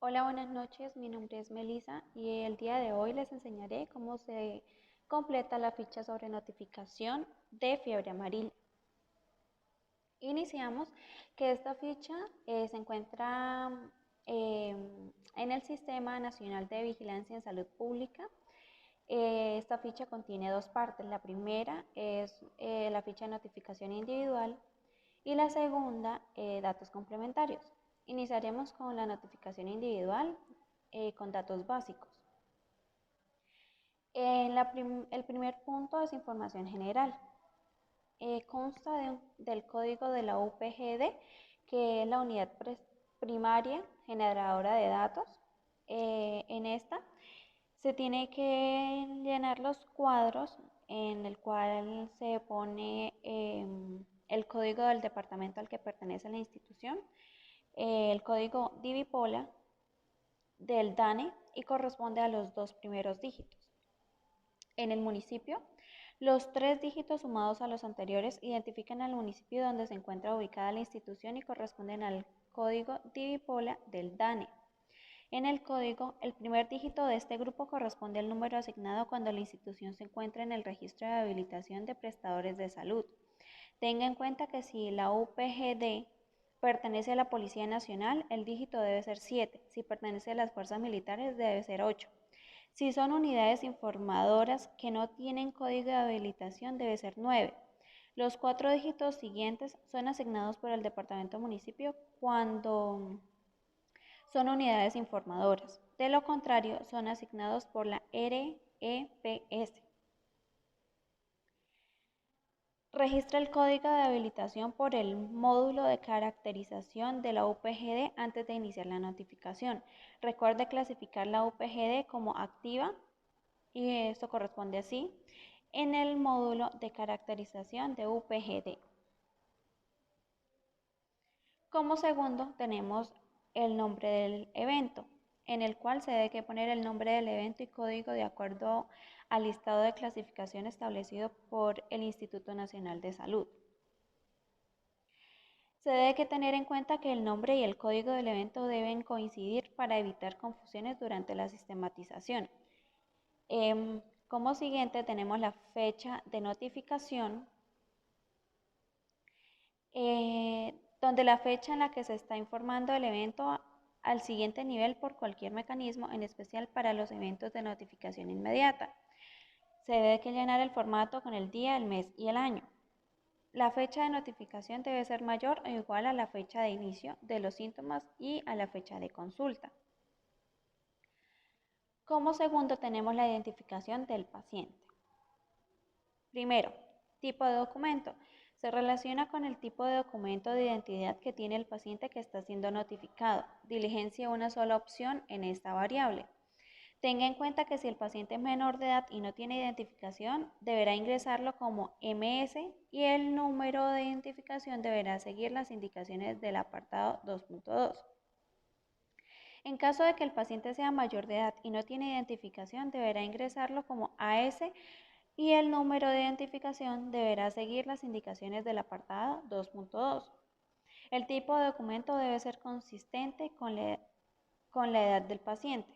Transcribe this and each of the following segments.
Hola, buenas noches. Mi nombre es Melissa y el día de hoy les enseñaré cómo se completa la ficha sobre notificación de fiebre amarilla. Iniciamos que esta ficha se encuentra en el Sistema Nacional de Vigilancia en Salud Pública. Esta ficha contiene dos partes. La primera es la ficha de notificación individual y la segunda, datos complementarios. Iniciaremos con la notificación individual con datos básicos. El primer punto es información general. Consta del código de la UPGD, que es la unidad primaria generadora de datos. En esta se tiene que llenar los cuadros en el cual se pone el código del departamento al que pertenece la institución, el código Divipola del DANE y corresponde a los dos primeros dígitos. En el municipio, los tres dígitos sumados a los anteriores identifican al municipio donde se encuentra ubicada la institución y corresponden al código Divipola del DANE. En el código, el primer dígito de este grupo corresponde al número asignado cuando la institución se encuentra en el registro de habilitación de prestadores de salud. Tenga en cuenta que si la UPGD pertenece a la Policía Nacional, el dígito debe ser 7. Si pertenece a las fuerzas militares, debe ser 8. Si son unidades informadoras que no tienen código de habilitación, debe ser 9. Los 4 dígitos siguientes son asignados por el departamento municipio cuando son unidades informadoras. De lo contrario, son asignados por la REPS. Registra el código de habilitación por el módulo de caracterización de la UPGD antes de iniciar la notificación. Recuerde clasificar la UPGD como activa, y esto corresponde así, en el módulo de caracterización de UPGD. Como segundo tenemos el nombre del evento, en el cual se debe poner el nombre del evento y código de acuerdo al listado de clasificación establecido por el Instituto Nacional de Salud. Se debe tener en cuenta que el nombre y el código del evento deben coincidir para evitar confusiones durante la sistematización. Como siguiente tenemos la fecha de notificación, donde la fecha en la que se está informando el evento al siguiente nivel por cualquier mecanismo, en especial para los eventos de notificación inmediata. Se debe llenar el formato con el día, el mes y el año. La fecha de notificación debe ser mayor o igual a la fecha de inicio de los síntomas y a la fecha de consulta. Como segundo tenemos la identificación del paciente. Primero, tipo de documento. Se relaciona con el tipo de documento de identidad que tiene el paciente que está siendo notificado. Diligencia una sola opción en esta variable. Tenga en cuenta que si el paciente es menor de edad y no tiene identificación, deberá ingresarlo como MS y el número de identificación deberá seguir las indicaciones del apartado 2.2. En caso de que el paciente sea mayor de edad y no tiene identificación, deberá ingresarlo como AS y el número de identificación deberá seguir las indicaciones del apartado 2.2. El tipo de documento debe ser consistente con la edad del paciente.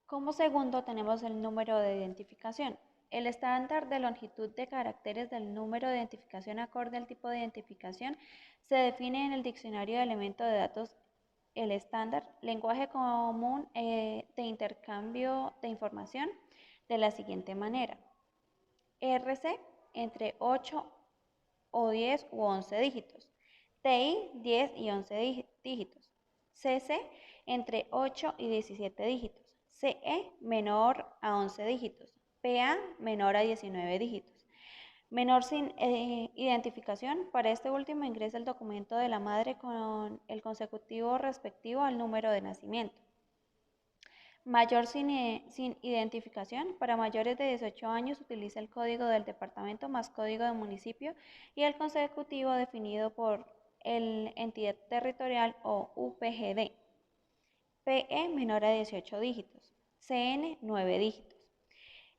Como segundo tenemos el número de identificación. El estándar de longitud de caracteres del número de identificación acorde al tipo de identificación se define en el diccionario de elementos de datos. El estándar, lenguaje común de intercambio de información, de la siguiente manera. RC entre 8 o 10 u 11 dígitos. TI 10 y 11 dígitos. CC entre 8 y 17 dígitos. CE menor a 11 dígitos. PA menor a 19 dígitos. Menor sin identificación, para este último ingresa el documento de la madre con el consecutivo respectivo al número de nacimiento. Mayor sin identificación, para mayores de 18 años utiliza el código del departamento más código del municipio y el consecutivo definido por el entidad territorial o UPGD. PE menor a 18 dígitos. CN 9 dígitos.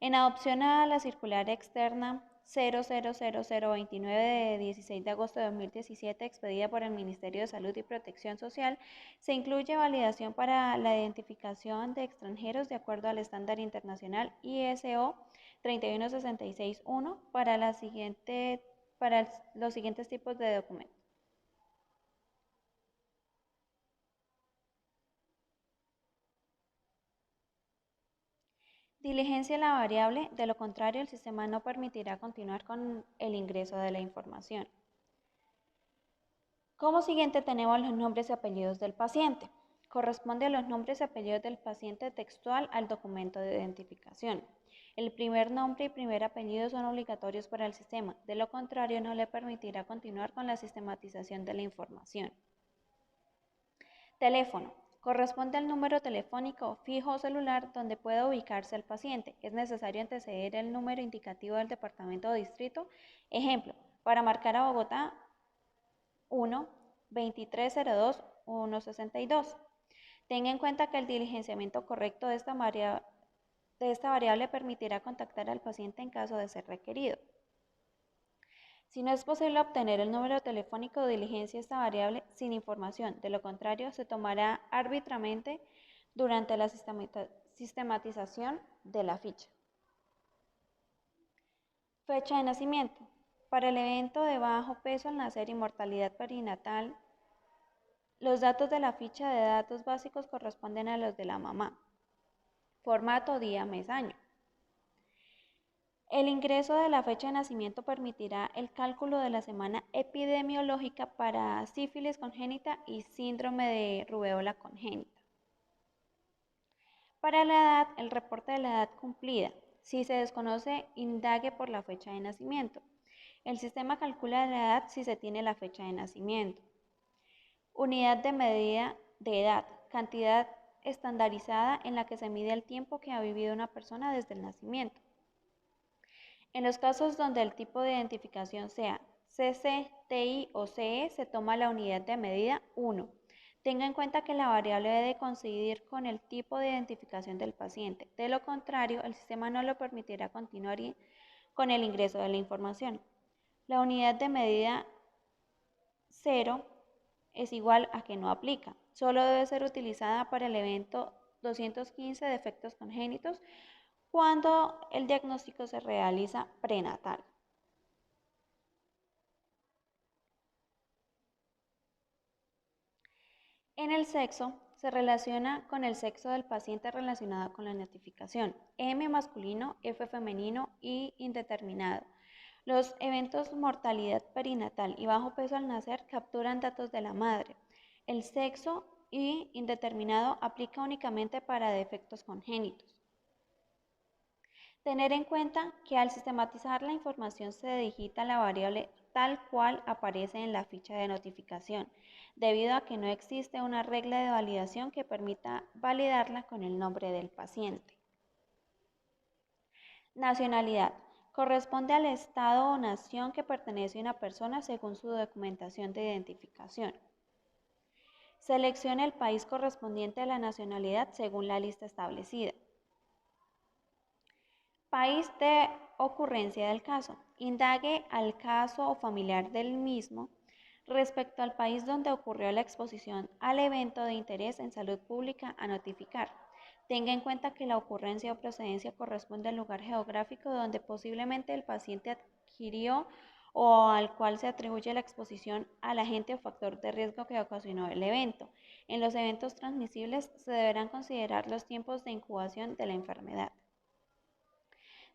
En adopción a la circular externa 00029 de 16 de agosto de 2017, expedida por el Ministerio de Salud y Protección Social, se incluye validación para la identificación de extranjeros de acuerdo al estándar internacional ISO 31661 para los siguientes tipos de documentos. Diligencia la variable, de lo contrario el sistema no permitirá continuar con el ingreso de la información. Como siguiente tenemos los nombres y apellidos del paciente. Corresponde a los nombres y apellidos del paciente textual al documento de identificación. El primer nombre y primer apellido son obligatorios para el sistema, de lo contrario no le permitirá continuar con la sistematización de la información. Teléfono. Corresponde al número telefónico fijo o celular donde pueda ubicarse el paciente. Es necesario anteceder el número indicativo del departamento o distrito. Ejemplo, para marcar a Bogotá, 1-2302-162. Tenga en cuenta que el diligenciamiento correcto de esta variable permitirá contactar al paciente en caso de ser requerido. Si no es posible obtener el número telefónico, diligencia esta variable sin información. De lo contrario, se tomará arbitrariamente durante la sistematización de la ficha. Fecha de nacimiento. Para el evento de bajo peso al nacer y mortalidad perinatal, los datos de la ficha de datos básicos corresponden a los de la mamá. Formato día, mes, año. El ingreso de la fecha de nacimiento permitirá el cálculo de la semana epidemiológica para sífilis congénita y síndrome de rubéola congénita. Para la edad, el reporte de la edad cumplida. Si se desconoce, indague por la fecha de nacimiento. El sistema calcula la edad si se tiene la fecha de nacimiento. Unidad de medida de edad, cantidad estandarizada en la que se mide el tiempo que ha vivido una persona desde el nacimiento. En los casos donde el tipo de identificación sea CC, TI o CE, se toma la unidad de medida 1. Tenga en cuenta que la variable debe coincidir con el tipo de identificación del paciente. De lo contrario, el sistema no lo permitirá continuar con el ingreso de la información. La unidad de medida 0 es igual a que no aplica. Solo debe ser utilizada para el evento 215 de defectos congénitos cuando el diagnóstico se realiza prenatal. En el sexo, se relaciona con el sexo del paciente relacionado con la notificación, M masculino, F femenino y indeterminado. Los eventos mortalidad perinatal y bajo peso al nacer capturan datos de la madre. El sexo y indeterminado aplica únicamente para defectos congénitos. Tener en cuenta que al sistematizar la información se digita la variable tal cual aparece en la ficha de notificación, debido a que no existe una regla de validación que permita validarla con el nombre del paciente. Nacionalidad. Corresponde al estado o nación que pertenece a una persona según su documentación de identificación. Seleccione el país correspondiente a la nacionalidad según la lista establecida. País de ocurrencia del caso. Indague al caso o familiar del mismo respecto al país donde ocurrió la exposición al evento de interés en salud pública a notificar. Tenga en cuenta que la ocurrencia o procedencia corresponde al lugar geográfico donde posiblemente el paciente adquirió o al cual se atribuye la exposición al agente o factor de riesgo que ocasionó el evento. En los eventos transmisibles se deberán considerar los tiempos de incubación de la enfermedad.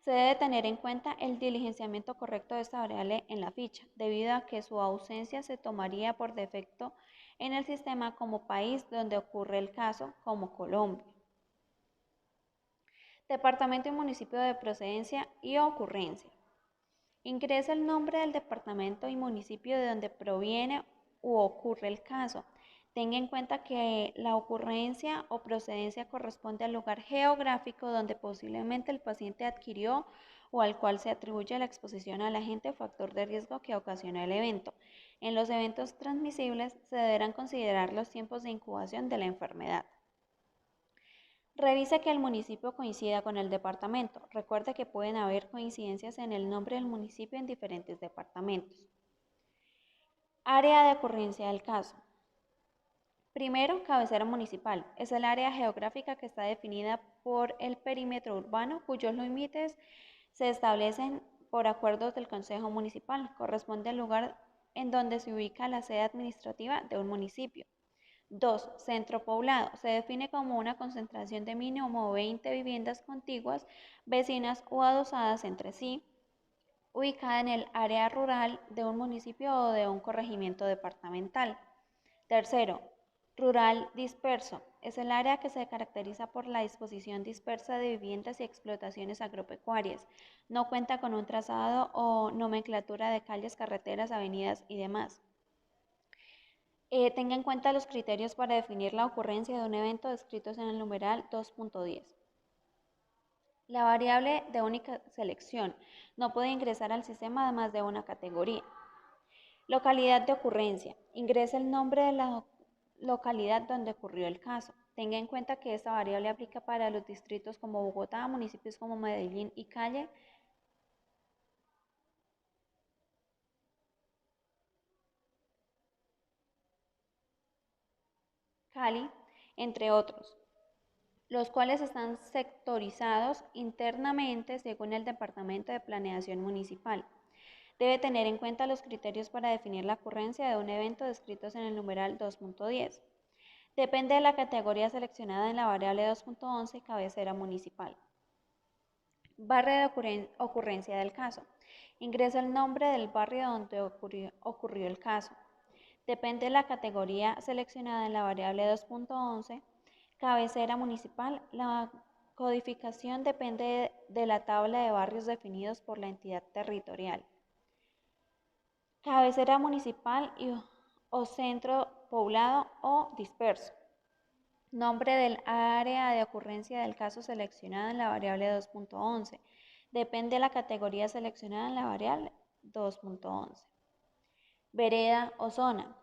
Se debe tener en cuenta el diligenciamiento correcto de esta variable en la ficha, debido a que su ausencia se tomaría por defecto en el sistema como país donde ocurre el caso, como Colombia. Departamento y municipio de procedencia y ocurrencia. Ingresa el nombre del departamento y municipio de donde proviene u ocurre el caso. Tenga en cuenta que la ocurrencia o procedencia corresponde al lugar geográfico donde posiblemente el paciente adquirió o al cual se atribuye la exposición al agente o factor de riesgo que ocasionó el evento. En los eventos transmisibles se deberán considerar los tiempos de incubación de la enfermedad. Revise que el municipio coincida con el departamento. Recuerde que pueden haber coincidencias en el nombre del municipio en diferentes departamentos. Área de ocurrencia del caso. Primero, cabecera municipal. Es el área geográfica que está definida por el perímetro urbano, cuyos límites se establecen por acuerdos del Consejo Municipal. Corresponde al lugar en donde se ubica la sede administrativa de un municipio. 2. Centro poblado. Se define como una concentración de mínimo 20 viviendas contiguas, vecinas o adosadas entre sí, ubicada en el área rural de un municipio o de un corregimiento departamental. Tercero, rural disperso. Es el área que se caracteriza por la disposición dispersa de viviendas y explotaciones agropecuarias. No cuenta con un trazado o nomenclatura de calles, carreteras, avenidas y demás. Tenga en cuenta los criterios para definir la ocurrencia de un evento descritos en el numeral 2.10. La variable de única selección no puede ingresar al sistema además de una categoría. Localidad de ocurrencia. Ingrese el nombre de la localidad donde ocurrió el caso. Tenga en cuenta que esta variable aplica para los distritos como Bogotá, municipios como Medellín y Cali, entre otros, los cuales están sectorizados internamente según el Departamento de Planeación Municipal. Debe tener en cuenta los criterios para definir la ocurrencia de un evento descritos en el numeral 2.10. Depende de la categoría seleccionada en la variable 2.11, cabecera municipal. Barrio de ocurrencia del caso. Ingresa el nombre del barrio donde ocurrió el caso. Depende de la categoría seleccionada en la variable 2.11, cabecera municipal. La codificación depende de la tabla de barrios definidos por la entidad territorial. Cabecera municipal o centro poblado o disperso. Nombre del área de ocurrencia del caso seleccionada en la variable 2.11. Depende de la categoría seleccionada en la variable 2.11. Vereda o zona.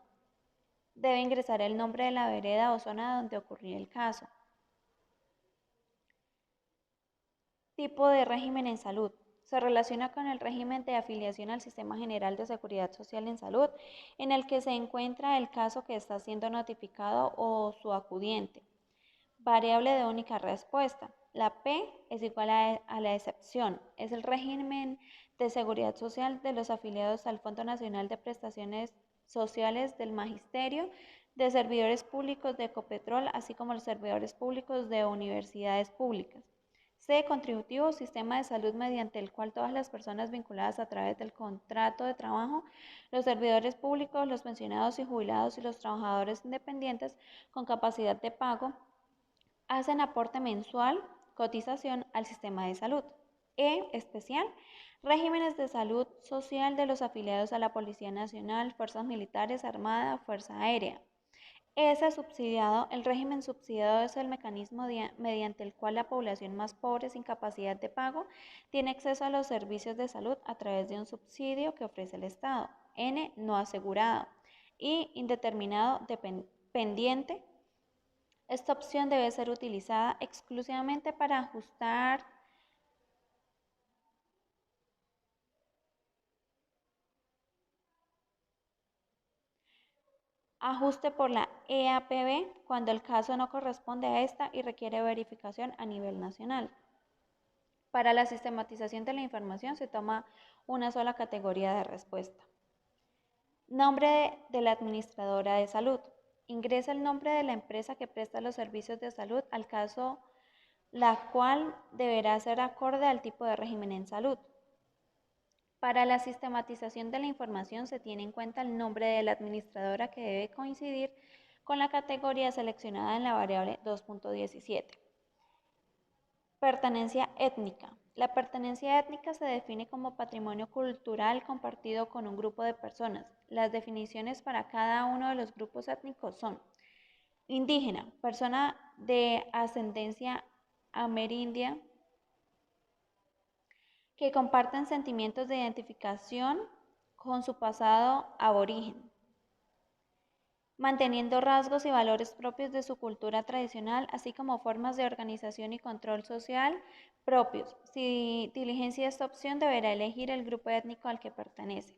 Debe ingresar el nombre de la vereda o zona donde ocurrió el caso. Tipo de régimen en salud. Se relaciona con el régimen de afiliación al Sistema General de Seguridad Social en Salud, en el que se encuentra el caso que está siendo notificado o su acudiente. Variable de única respuesta. La P es igual a la excepción. Es el régimen de seguridad social de los afiliados al Fondo Nacional de Prestaciones Sociales del Magisterio, de servidores públicos de Ecopetrol, así como los servidores públicos de universidades públicas. C. Contributivo, sistema de salud mediante el cual todas las personas vinculadas a través del contrato de trabajo, los servidores públicos, los pensionados y jubilados y los trabajadores independientes con capacidad de pago hacen aporte mensual, cotización al sistema de salud. E. Especial, regímenes de salud social de los afiliados a la Policía Nacional, Fuerzas Militares, Armada, Fuerza Aérea. S. Subsidiado. El régimen subsidiado es el mecanismo mediante el cual la población más pobre sin capacidad de pago tiene acceso a los servicios de salud a través de un subsidio que ofrece el Estado. N. No asegurado. Y indeterminado dependiente. Esta opción debe ser utilizada exclusivamente para ajuste por la EAPB cuando el caso no corresponde a esta y requiere verificación a nivel nacional. Para la sistematización de la información se toma una sola categoría de respuesta. Nombre de la administradora de salud. Ingresa el nombre de la empresa que presta los servicios de salud al caso, la cual deberá ser acorde al tipo de régimen en salud. Para la sistematización de la información se tiene en cuenta el nombre de la administradora que debe coincidir con la categoría seleccionada en la variable 2.17. Pertenencia étnica. La pertenencia étnica se define como patrimonio cultural compartido con un grupo de personas. Las definiciones para cada uno de los grupos étnicos son: indígena, persona de ascendencia amerindia que comparten sentimientos de identificación con su pasado aborigen. manteniendo rasgos y valores propios de su cultura tradicional, así como formas de organización y control social propios. Si diligencia esta opción, deberá elegir el grupo étnico al que pertenece.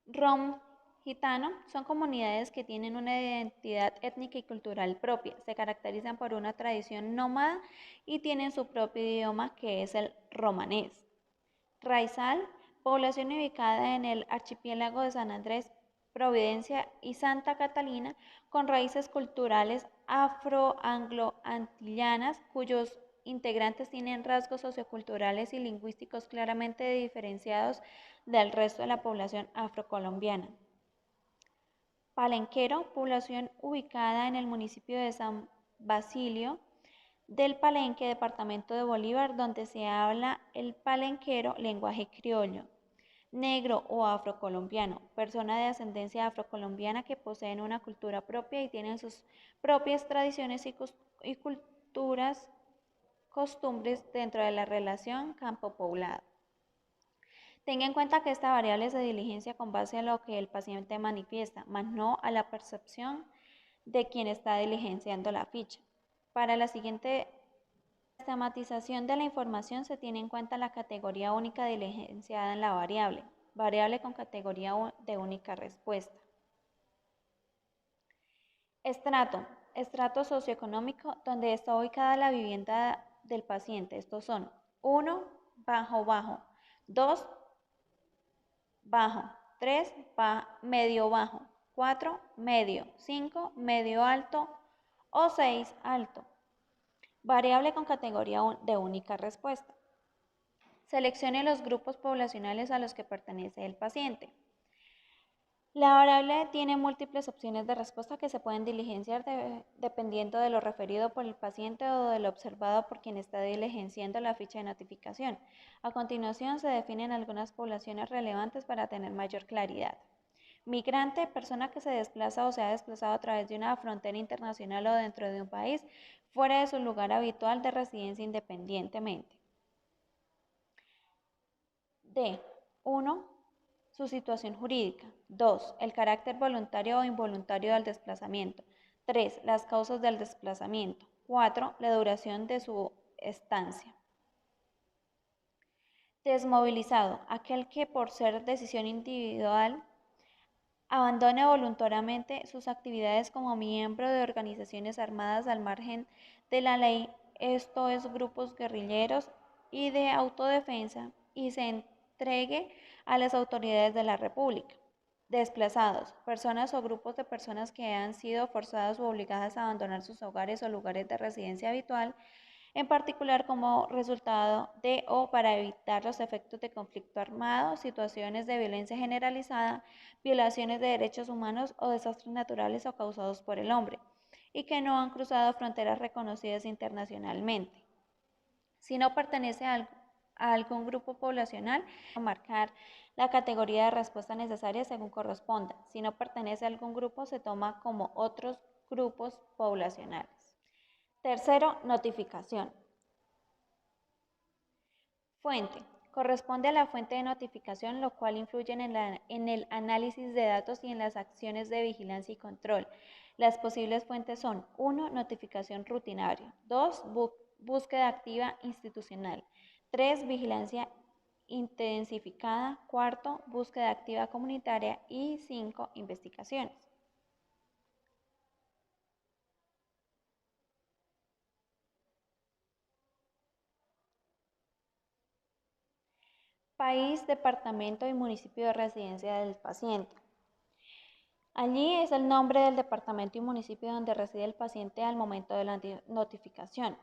Rom gitano son comunidades que tienen una identidad étnica y cultural propia, se caracterizan por una tradición nómada y tienen su propio idioma que es el romanés. Raizal, población ubicada en el archipiélago de San Andrés, Providencia y Santa Catalina, con raíces culturales afro-anglo-antillanas, cuyos integrantes tienen rasgos socioculturales y lingüísticos claramente diferenciados del resto de la población afrocolombiana. Palenquero, población ubicada en el municipio de San Basilio del Palenque, departamento de Bolívar, donde se habla el palenquero, lenguaje criollo. Negro o afrocolombiano, persona de ascendencia afrocolombiana que poseen una cultura propia y tienen sus propias tradiciones y costumbres dentro de la relación campo-poblado. Tenga en cuenta que esta variable se diligencia con base a lo que el paciente manifiesta, mas no a la percepción de quien está diligenciando la ficha. Para la siguiente sistematización de la información se tiene en cuenta la categoría única diligenciada en la variable, variable con categoría de única respuesta. Estrato socioeconómico, donde está ubicada la vivienda del paciente. Estos son 1, bajo, 2, bajo, 3, medio bajo, 4, medio, 5, medio alto o 6, alto. Variable con categoría de única respuesta. Seleccione los grupos poblacionales a los que pertenece el paciente. La variable tiene múltiples opciones de respuesta que se pueden diligenciar dependiendo de lo referido por el paciente o de lo observado por quien está diligenciando la ficha de notificación. A continuación se definen algunas poblaciones relevantes para tener mayor claridad. Migrante, persona que se desplaza o se ha desplazado a través de una frontera internacional o dentro de un país fuera de su lugar habitual de residencia independientemente. D. 1. Su situación jurídica. 2. El carácter voluntario o involuntario del desplazamiento. 3. Las causas del desplazamiento. 4. La duración de su estancia. Desmovilizado. Aquel que por ser decisión individual abandone voluntariamente sus actividades como miembro de organizaciones armadas al margen de la ley, esto es grupos guerrilleros y de autodefensa, y se entregue a las autoridades de la República. Desplazados, personas o grupos de personas que han sido forzadas o obligadas a abandonar sus hogares o lugares de residencia habitual, en particular como resultado de o para evitar los efectos de conflicto armado, situaciones de violencia generalizada, violaciones de derechos humanos o desastres naturales o causados por el hombre, y que no han cruzado fronteras reconocidas internacionalmente. Si no pertenece a algún grupo poblacional, marcar la categoría de respuesta necesaria según corresponda. Si no pertenece a algún grupo, se toma como otros grupos poblacionales. Tercero, notificación. Fuente. Corresponde a la fuente de notificación, lo cual influye en el análisis de datos y en las acciones de vigilancia y control. Las posibles fuentes son 1. Notificación rutinaria. 2. Búsqueda activa institucional. 3. Vigilancia intensificada. 4. Búsqueda activa comunitaria. Y 5. Investigaciones. País, departamento y municipio de residencia del paciente. Allí es el nombre del departamento y municipio donde reside el paciente al momento de la notificación.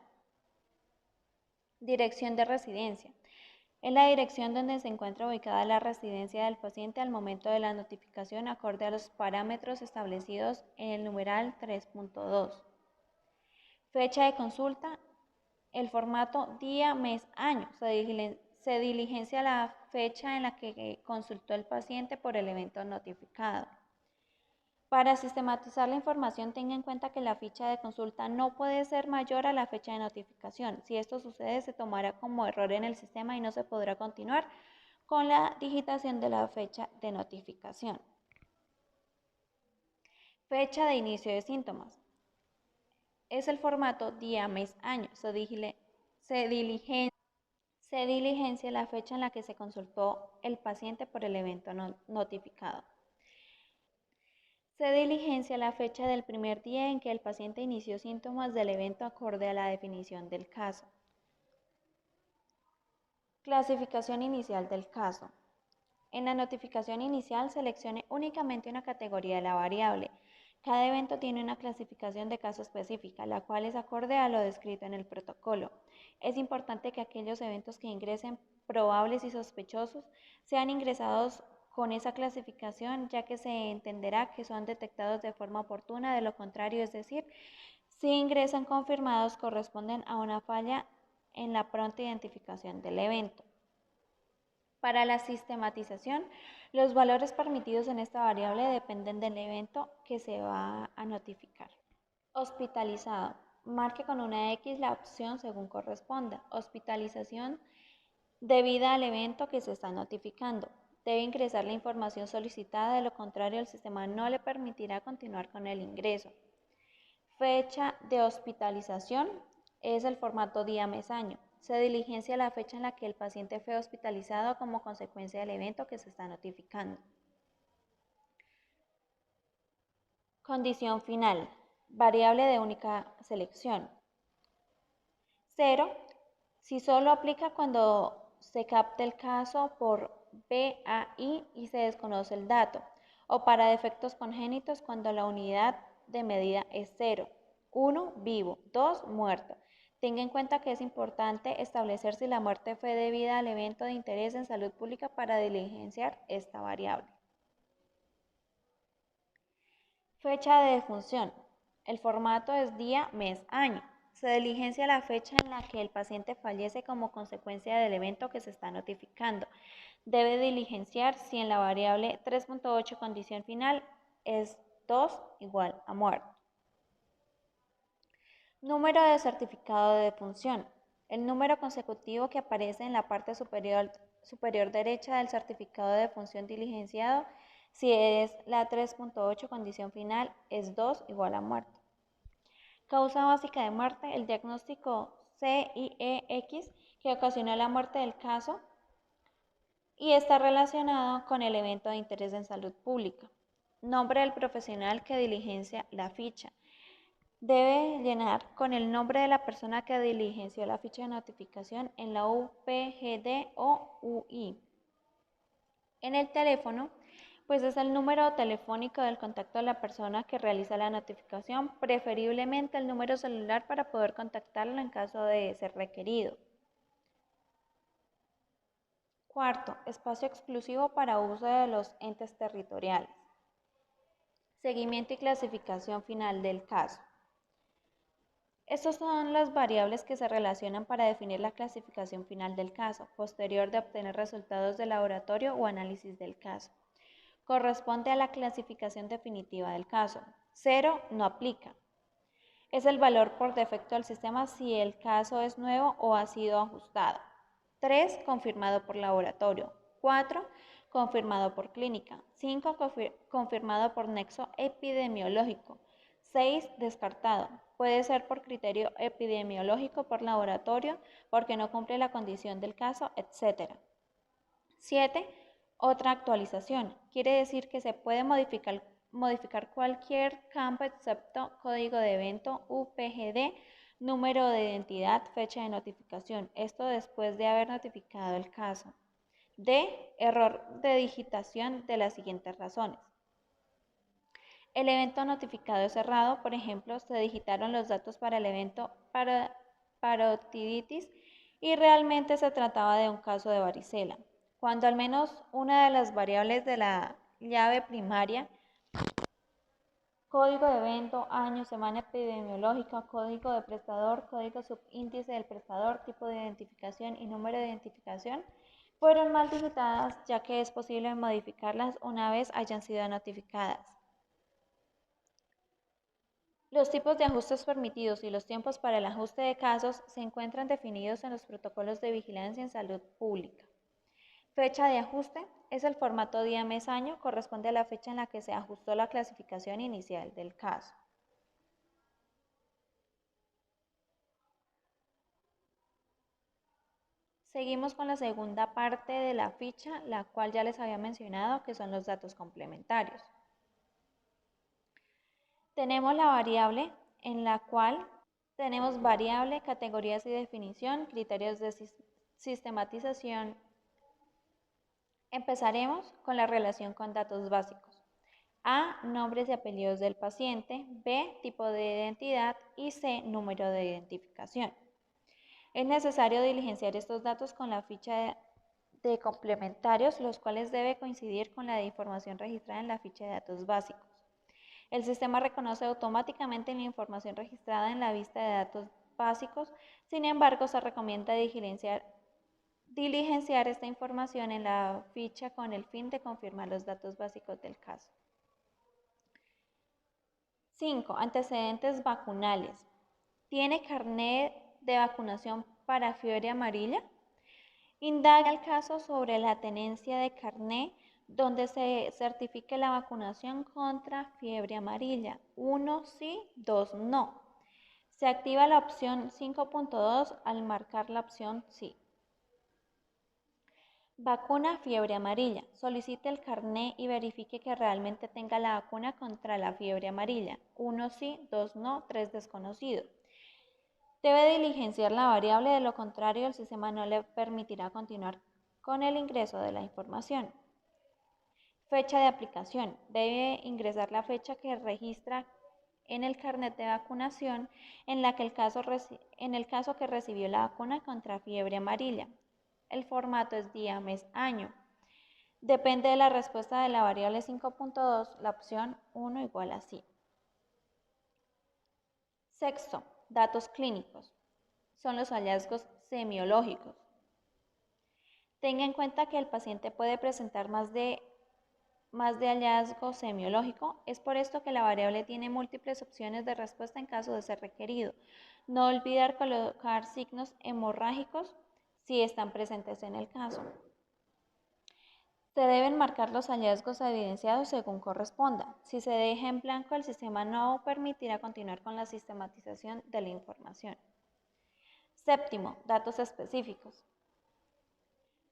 Dirección de residencia. Es la dirección donde se encuentra ubicada la residencia del paciente al momento de la notificación acorde a los parámetros establecidos en el numeral 3.2. Fecha de consulta. El formato día, mes, año. Se diligencia la fecha en la que consultó el paciente por el evento notificado. Para sistematizar la información, tenga en cuenta que la ficha de consulta no puede ser mayor a la fecha de notificación. Si esto sucede, se tomará como error en el sistema y no se podrá continuar con la digitación de la fecha de notificación. Fecha de inicio de síntomas. Es el formato día, mes, año. Se diligencia la fecha en la que se consultó el paciente por el evento notificado. Se diligencia la fecha del primer día en que el paciente inició síntomas del evento acorde a la definición del caso. Clasificación inicial del caso. En la notificación inicial seleccione únicamente una categoría de la variable. Cada evento tiene una clasificación de caso específica, la cual es acorde a lo descrito en el protocolo. Es importante que aquellos eventos que ingresen probables y sospechosos sean ingresados con esa clasificación, ya que se entenderá que son detectados de forma oportuna, de lo contrario, es decir, si ingresan confirmados, corresponden a una falla en la pronta identificación del evento. Para la sistematización, los valores permitidos en esta variable dependen del evento que se va a notificar. Hospitalizado. Marque con una X la opción según corresponda. Hospitalización debida al evento que se está notificando. Debe ingresar la información solicitada, de lo contrario el sistema no le permitirá continuar con el ingreso. Fecha de hospitalización es el formato día, mes, año. Se diligencia la fecha en la que el paciente fue hospitalizado como consecuencia del evento que se está notificando. Condición final. Variable de única selección. 0. Si solo aplica cuando se capte el caso por BAI y se desconoce el dato, o para defectos congénitos cuando la unidad de medida es 0. 1. Vivo. 2. Muerto. Tenga en cuenta que es importante establecer si la muerte fue debida al evento de interés en salud pública para diligenciar esta variable. Fecha de defunción. El formato es día, mes, año. Se diligencia la fecha en la que el paciente fallece como consecuencia del evento que se está notificando. Debe diligenciar si en la variable 3.8 condición final es 2 igual a muerto. Número de certificado de defunción. El número consecutivo que aparece en la parte superior derecha del certificado de defunción diligenciado, si es la 3.8 condición final, es 2 igual a muerto. Causa básica de muerte, el diagnóstico CIEX que ocasionó la muerte del caso y está relacionado con el evento de interés en salud pública. Nombre del profesional que diligencia la ficha. Debe llenar con el nombre de la persona que diligenció la ficha de notificación en la UPGD o UI. En el teléfono, pues es el número telefónico del contacto de la persona que realiza la notificación, preferiblemente el número celular para poder contactarlo en caso de ser requerido. Cuarto, espacio exclusivo para uso de los entes territoriales. Seguimiento y clasificación final del caso. Estas son las variables que se relacionan para definir la clasificación final del caso, posterior de obtener resultados de laboratorio o análisis del caso. Corresponde a la clasificación definitiva del caso. 0 no aplica. Es el valor por defecto del sistema si el caso es nuevo o ha sido ajustado. 3 confirmado por laboratorio. 4 confirmado por clínica. 5 confirmado por nexo epidemiológico. 6 descartado. Puede ser por criterio epidemiológico, por laboratorio, porque no cumple la condición del caso, etc. 7. Otra actualización. Quiere decir que se puede modificar cualquier campo excepto código de evento, UPGD, número de identidad, fecha de notificación. Esto después de haber notificado el caso. D. Error de digitación de las siguientes razones. El evento notificado es cerrado, por ejemplo, se digitaron los datos para el evento parotiditis y realmente se trataba de un caso de varicela. Cuando al menos una de las variables de la llave primaria, código de evento, año, semana epidemiológica, código de prestador, código subíndice del prestador, tipo de identificación y número de identificación, fueron mal digitadas, ya que es posible modificarlas una vez hayan sido notificadas. Los tipos de ajustes permitidos y los tiempos para el ajuste de casos se encuentran definidos en los protocolos de vigilancia en salud pública. Fecha de ajuste es el formato día, mes, año, corresponde a la fecha en la que se ajustó la clasificación inicial del caso. Seguimos con la segunda parte de la ficha, la cual ya les había mencionado, que son los datos complementarios. Tenemos la variable en la cual tenemos variable, categorías y definición, criterios de sistematización. Empezaremos con la relación con datos básicos. A, nombres y apellidos del paciente. B, tipo de identidad. Y C, número de identificación. Es necesario diligenciar estos datos con la ficha de complementarios, los cuales debe coincidir con la de información registrada en la ficha de datos básicos. El sistema reconoce automáticamente la información registrada en la vista de datos básicos, sin embargo, se recomienda diligenciar esta información en la ficha con el fin de confirmar los datos básicos del caso. 5. Antecedentes vacunales. ¿Tiene carnet de vacunación para fiebre amarilla? Indaga el caso sobre la tenencia de carnet donde se certifique la vacunación contra fiebre amarilla. 1 sí, 2 no. Se activa la opción 5.2 al marcar la opción sí. Vacuna fiebre amarilla. Solicite el carné y verifique que realmente tenga la vacuna contra la fiebre amarilla. 1 sí, 2 no, 3 desconocido. Debe diligenciar la variable, de lo contrario el sistema no le permitirá continuar con el ingreso de la información. Fecha de aplicación. Debe ingresar la fecha que registra en el carnet de vacunación en el caso que recibió la vacuna contra fiebre amarilla. El formato es día, mes, año. Depende de la respuesta de la variable 5.2, la opción 1 igual a sí. Sexto, datos clínicos. Son los hallazgos semiológicos. Tenga en cuenta que el paciente puede presentar más de hallazgo semiológico. Es por esto que la variable tiene múltiples opciones de respuesta en caso de ser requerido. No olvidar colocar signos hemorrágicos si están presentes en el caso. Se deben marcar los hallazgos evidenciados según corresponda. Si se deja en blanco, el sistema no permitirá continuar con la sistematización de la información. Séptimo, datos específicos.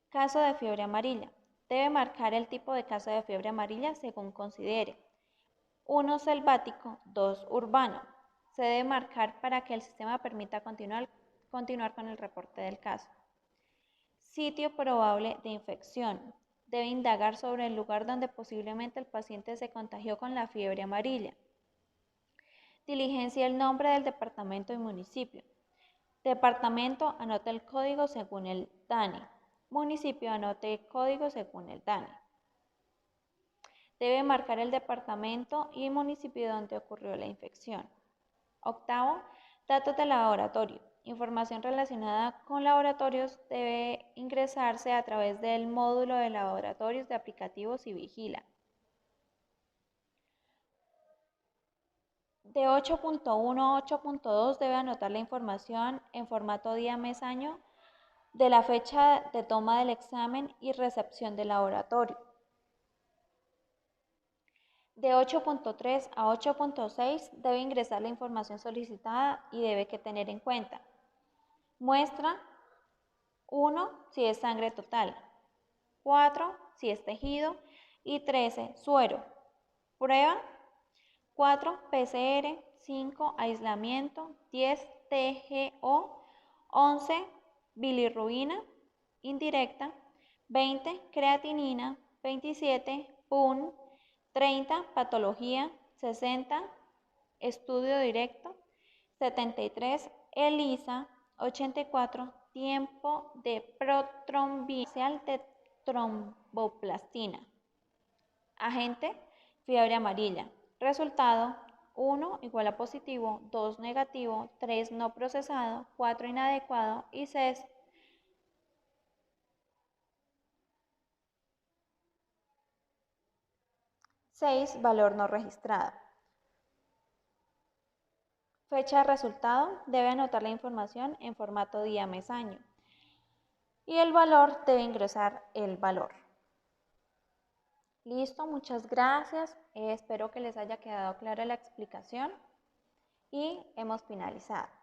Caso de fiebre amarilla. Debe marcar el tipo de caso de fiebre amarilla según considere. 1 selvático, 2 urbano. Se debe marcar para que el sistema permita continuar con el reporte del caso. Sitio probable de infección. Debe indagar sobre el lugar donde posiblemente el paciente se contagió con la fiebre amarilla. Diligencia el nombre del departamento y municipio. Departamento, anote el código según el DANE. Municipio, anote el código según el DANE. Debe marcar el departamento y municipio donde ocurrió la infección. Octavo, datos de laboratorio. Información relacionada con laboratorios debe ingresarse a través del módulo de laboratorios de aplicativos y vigila. De 8.1 a 8.2 debe anotar la información en formato día, mes, año de la fecha de toma del examen y recepción del laboratorio. De 8.3 a 8.6 debe ingresar la información solicitada y debe tener en cuenta. Muestra 1 si es sangre total, 4 si es tejido y 13 suero. Prueba 4 PCR, 5 aislamiento, 10 TGO, 11 bilirrubina indirecta, 20 creatinina, 27 PUN, 30 patología, 60 estudio directo, 73 ELISA, 84 tiempo de protrombición de tromboplastina. Agente, fiebre amarilla. Resultado, 1 igual a positivo, 2 negativo, 3 no procesado, 4 inadecuado y 6 valor no registrado. Fecha de resultado, debe anotar la información en formato día, mes, año. y el valor debe ingresar el valor. Listo, muchas gracias. Espero que les haya quedado clara la explicación y hemos finalizado.